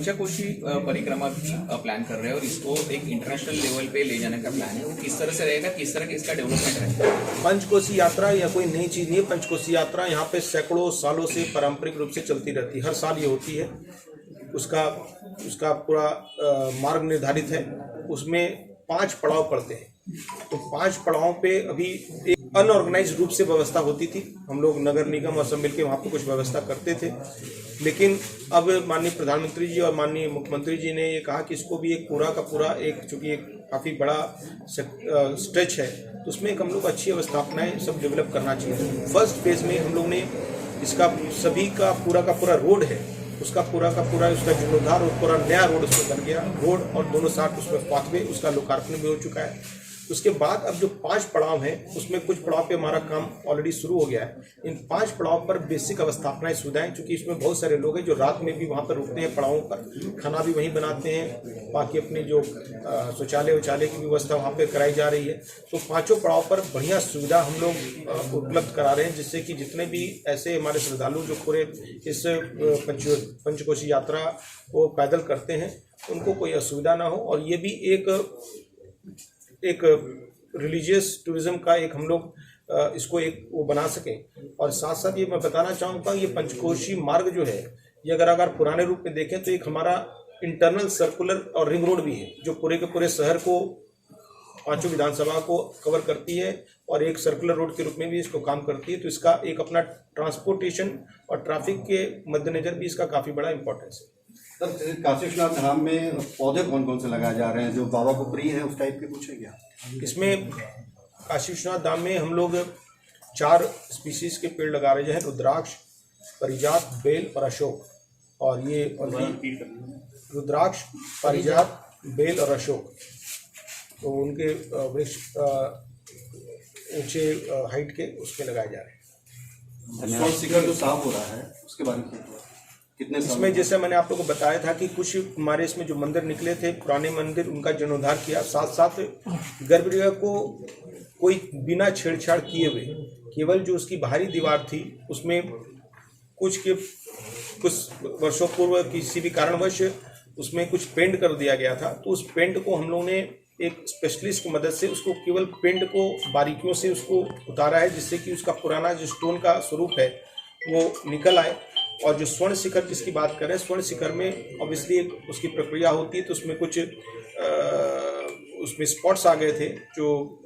पंचकोशी परिक्रमा भी प्लान कर रहे हैं और इसको एक इंटरनेशनल लेवल पे ले जाने का प्लान है। वो किस तरह से रहेगा, किस तरह के इसका डेवलपमेंट रहेगा? पंचकोशी यात्रा या कोई नई चीज़ नहीं है। पंचकोशी यात्रा यहाँ पे सैकड़ों सालों से पारंपरिक रूप से चलती रहती है। हर साल ये होती है। उसका पूरा मार्ग निर्धारित है। उसमें 5 पड़ाव पड़ते हैं। तो 5 पड़ावों पे अभी एक अनऑर्गेनाइज रूप से व्यवस्था होती थी। हम लोग नगर निगम और सब मिलकर वहाँ पे कुछ व्यवस्था करते थे, लेकिन अब माननीय प्रधानमंत्री जी और माननीय मुख्यमंत्री जी ने ये कहा कि इसको भी एक पूरा का पूरा चूँकि एक काफ़ी बड़ा स्ट्रेच है, तो उसमें एक हम लोग अच्छी अवस्थापनाएँ सब डेवलप करना चाहिए। फर्स्ट फेज में हम लोग ने इसका सभी का पूरा रोड है, उसका पूरा का पूरा उसका जीर्णोद्धार और पूरा नया रोड उसमें बन गया। रोड और दोनों साथ उसमें पाथवे, उसका लोकार्पण भी हो चुका है। उसके बाद अब जो 5 पड़ाव हैं, उसमें कुछ पड़ाव पे हमारा काम ऑलरेडी शुरू हो गया है। इन 5 पड़ाव पर बेसिक अवस्थापनाएं सुविधाएं, क्योंकि इसमें बहुत सारे लोग हैं जो रात में भी वहाँ पर रुकते हैं पड़ावों पर, खाना भी वहीं बनाते हैं, बाकी अपने जो शौचालय की व्यवस्था वहाँ पर कराई जा रही है। तो 5 पड़ाव पर बढ़िया सुविधा हम लोग उपलब्ध करा रहे हैं, जिससे कि जितने भी ऐसे हमारे श्रद्धालु जो पूरे इस पंचकोशी यात्रा को पैदल करते हैं, उनको कोई असुविधा ना हो। और ये भी एक रिलीजियस टूरिज्म का एक हम लोग इसको एक वो बना सकें। और साथ साथ ये मैं बताना चाहूँगा, ये पंचकोशी मार्ग जो है, ये अगर पुराने रूप में देखें तो एक हमारा इंटरनल सर्कुलर और रिंग रोड भी है, जो पूरे के पूरे शहर को 5 विधानसभा को कवर करती है और एक सर्कुलर रोड के रूप में भी इसको काम करती है। तो इसका एक अपना ट्रांसपोर्टेशन और ट्रैफिक के मद्देनजर भी इसका काफ़ी बड़ा इंपॉर्टेंस है। सर, काशी विश्वनाथ धाम में पौधे कौन कौन से लगाए जा रहे हैं जो बाबा को प्रिय है, उस टाइप के कुछ है क्या? इसमें काशी विश्वनाथ धाम में हम लोग 4 स्पीशीज के पेड़ लगा रहे हैं, रुद्राक्ष, पारिजात, बेल और अशोक। और ये रुद्राक्ष, पारिजात, बेल और अशोक, तो उनके वृक्ष ऊंचे हाइट के उसके लगाए जा रहे हैं। शिखर जो साफ हो रहा है उसके बारे में कितने इसमें जैसे मैंने आप लोगों को बताया था कि कुछ हमारे इसमें जो मंदिर निकले थे, पुराने मंदिर, उनका जीर्णोद्धार किया। साथ साथ गर्भगृह को कोई बिना छेड़छाड़ किए हुए, केवल जो उसकी बाहरी दीवार थी उसमें कुछ वर्षों पूर्व किसी भी कारणवश उसमें कुछ पेंट कर दिया गया था। तो उस पेंट को हम लोगों ने एक स्पेशलिस्ट की मदद से उसको केवल पेंट को बारीकियों से उसको उतारा है, जिससे कि उसका पुराना जो स्टोन का स्वरूप है वो निकल आए। और जो स्वर्ण शिखर जिसकी बात करें, स्वर्ण शिखर में ऑब्वियसली उसकी प्रक्रिया होती है, तो उसमें कुछ उसमें स्पॉट्स आ गए थे, जो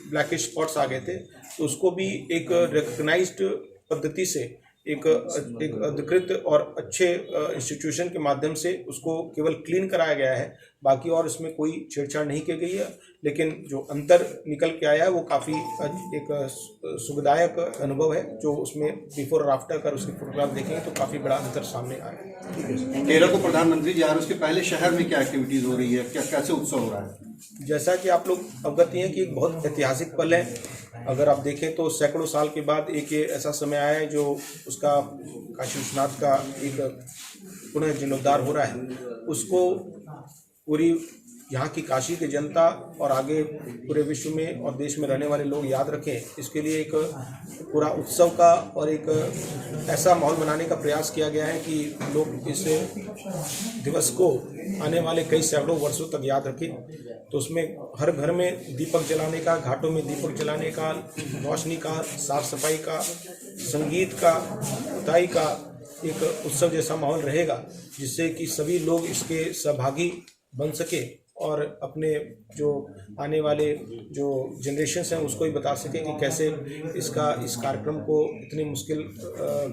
ब्लैकिश स्पॉट्स आ गए थे। तो उसको भी एक रिकग्नाइज्ड पद्धति से एक अधिकृत और अच्छे इंस्टीट्यूशन के माध्यम से उसको केवल क्लीन कराया गया है। बाकी और इसमें कोई छेड़छाड़ नहीं की गई है, लेकिन जो अंतर निकल के आया है वो काफ़ी एक सुखदायक अनुभव है। जो उसमें बिफोर और आफ्टर कर उसकी फोटोग्राफ देखेंगे तो काफ़ी बड़ा अंतर सामने आया है। 13 को प्रधानमंत्री जी आ रहे हैं, उसके पहले शहर में क्या एक्टिविटीज़ हो रही है, कैसे उत्सव हो रहा है? जैसा कि आप लोग अवगत हैं कि एक बहुत ऐतिहासिक पल है। अगर आप देखें तो सैकड़ों साल के बाद एक ऐसा समय आया है जो उसका काशी विश्वनाथ का एक पुनः जीर्णोद्धार हो रहा है। उसको पूरी यहाँ की काशी की जनता और आगे पूरे विश्व में और देश में रहने वाले लोग याद रखें, इसके लिए एक पूरा उत्सव का और एक ऐसा माहौल बनाने का प्रयास किया गया है कि लोग इस दिवस को आने वाले कई सैकड़ों वर्षों तक याद रखें। तो उसमें हर घर में दीपक जलाने का, घाटों में दीपक जलाने का, रोशनी का, साफ सफाई का, संगीत का, उताई का एक उत्सव जैसा माहौल रहेगा, जिससे कि सभी लोग इसके सहभागी बन सके और अपने जो आने वाले जो जनरेशन्स हैं उसको भी बता सकें कि कैसे इस कार्यक्रम को इतनी मुश्किल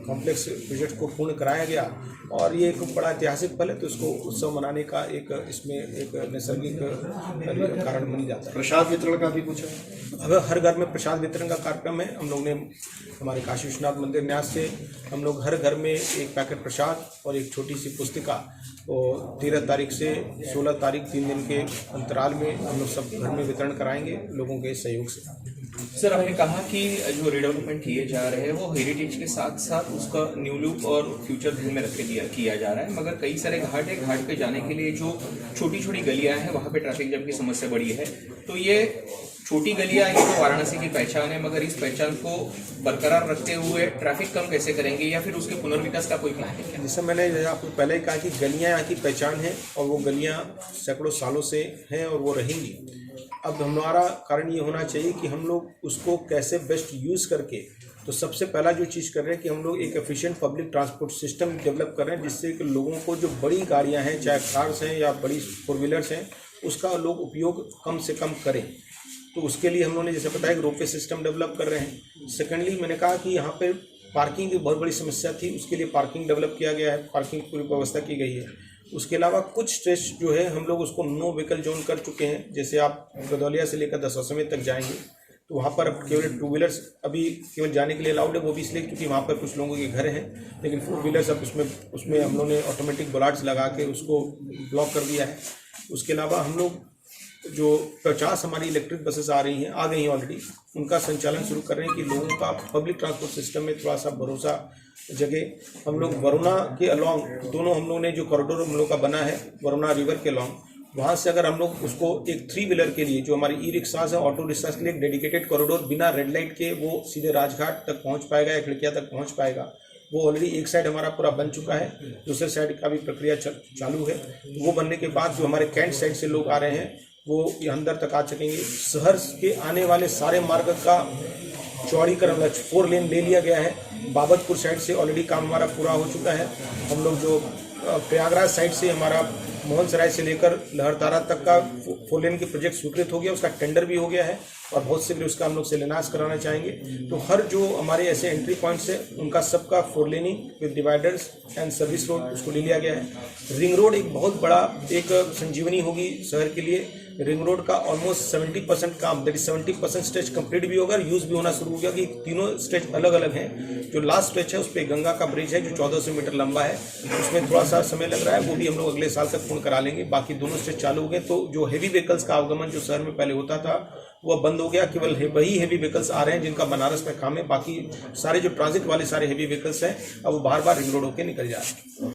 कॉम्प्लेक्स प्रोजेक्ट को पूर्ण कराया गया। और ये एक बड़ा ऐतिहासिक पल है, तो इसको उत्सव मनाने का एक इसमें एक नैसर्गिक कारण बन जाता है। प्रसाद वितरण का भी कुछ है? अब हर घर में प्रसाद वितरण का कार्यक्रम है। हम लोग ने हमारे काशी विश्वनाथ मंदिर न्यास से हम लोग हर घर में एक पैकेट प्रसाद और एक छोटी सी पुस्तिका, और 13 तारीख से 16 तारीख 3 दिन के अंतराल में हम लोग सब घर में वितरण कराएंगे लोगों के सहयोग से। सर, आपने कहा कि जो रिडेवलपमेंट किए जा रहे हैं वो हेरिटेज के साथ साथ उसका न्यू लुक और फ्यूचर ध्यान में रख के किया जा रहा है, मगर कई सारे घाट है, घाट पे जाने के लिए जो छोटी छोटी गलियां हैं वहाँ पे ट्रैफिक जैम की समस्या बड़ी है। तो ये छोटी गलियां ये तो वाराणसी की पहचान है, मगर इस पहचान को बरकरार रखते हुए ट्रैफिक कम कैसे करेंगे, या फिर उसके पुनर्विकास का कोई प्लान है क्या? जैसे मैंने आपको पहले ही कहा कि गलियां यहाँ की पहचान है और वो गलियां सैकड़ों सालों से हैं और वो रहेंगी। अब हमारा कारण ये होना चाहिए कि हम लोग उसको कैसे बेस्ट यूज़ करके, तो सबसे पहला जो चीज़ कर रहे हैं कि हम लोग एक efficient public transport system develop कर रहे हैं, जिससे कि लोगों को जो बड़ी गाड़ियां हैं, चाहे कार्स हैं या बड़ी 4 व्हीलर्स हैं, उसका लोग उपयोग कम से कम करें। तो उसके लिए हम लोगों ने जैसे बताया कि रोपवे सिस्टम डेवलप कर रहे हैं। सेकेंडली मैंने कहा कि यहाँ पे पार्किंग की बहुत बड़ी समस्या थी, उसके लिए पार्किंग डेवलप किया गया है, पार्किंग पूरी व्यवस्था की गई है। उसके अलावा कुछ स्ट्रेच जो है हम लोग उसको नो व्हीकल जोन कर चुके हैं। जैसे आप गदौलिया से लेकर दशाश्वमेध तक जाएंगे तो वहाँ पर अब केवल 2 व्हीलर्स अभी केवल जाने के लिए अलाउड है, वो भी इसलिए क्योंकि वहाँ पर कुछ लोगों के घर हैं, लेकिन 4 व्हीलर्स अब उसमें हम लोगों ने ऑटोमेटिक बोलार्ड्स लगा के उसको ब्लॉक कर दिया है। उसके अलावा हम लोग जो 50 हमारी इलेक्ट्रिक बसेस आ गई हैं ऑलरेडी, उनका संचालन शुरू कर रहे हैं कि लोगों का पब्लिक ट्रांसपोर्ट सिस्टम में थोड़ा सा भरोसा जगह। हम लोग वरुणा के अलॉन्ग दोनों हम लोगों ने जो कॉरिडोर हम लोग का बना है वरुणा रिवर के अलॉन्ग, वहाँ से अगर हम लोग उसको एक 3 व्हीलर के लिए, जो हमारी ई रिक्शाज है, ऑटो रिक्शाज के लिए एक डेडिकेटेड कॉरिडोर बिना रेड लाइट के वो सीधे राजघाट तक पहुँच पाएगा या खिड़किया तक पहुँच पाएगा। वो ऑलरेडी एक साइड हमारा पूरा बन चुका है, दूसरे साइड का भी प्रक्रिया चालू है। वो बनने के बाद जो हमारे कैंट साइड से लोग आ रहे हैं वो ये अंदर तक आ सकेंगे। शहर के आने वाले सारे मार्ग का चौड़ीकरण लक्ष्य 4 लेन ले लिया गया है। बाबतपुर साइड से ऑलरेडी काम हमारा पूरा हो चुका है। हम लोग जो प्रयागराज साइड से हमारा मोहन सराय से लेकर लहरतारा तक का 4 लेन की प्रोजेक्ट स्वीकृत हो गया, उसका टेंडर भी हो गया है और बहुत शीघ्र उसका हम लोग शिलान्यास कराना चाहेंगे। तो हर जो हमारे ऐसे एंट्री पॉइंट्स है उनका सबका 4 laning with dividers and service road उसको ले लिया गया है। रिंग रोड एक बहुत बड़ा एक संजीवनी होगी शहर के लिए। रिंग रोड का ऑलमोस्ट 70% काम, दैट इज 70% स्ट्रेच कंप्लीट भी होगा, यूज भी होना शुरू हो गया कि तीनों स्ट्रेच अलग अलग हैं। जो लास्ट स्ट्रेच है उस पर गंगा का ब्रिज है जो 1400 मीटर लंबा है, उसमें थोड़ा सा समय लग रहा है, वो भी हम लोग अगले साल तक पूर्ण करा लेंगे। बाकी दोनों स्ट्रेच चालू हो गए। तो जो हेवी व्हीकल्स का आवागमन जो शहर में पहले होता था वो बंद हो गया, केवल वही हेवी व्हीकल्स आ रहे हैं जिनका बनारस में काम है। बाकी सारे जो ट्रांजिट वाले सारे हेवी व्हीकल्स हैं अब वो बार बार रिंग रोड होकर निकल जा रहे हैं।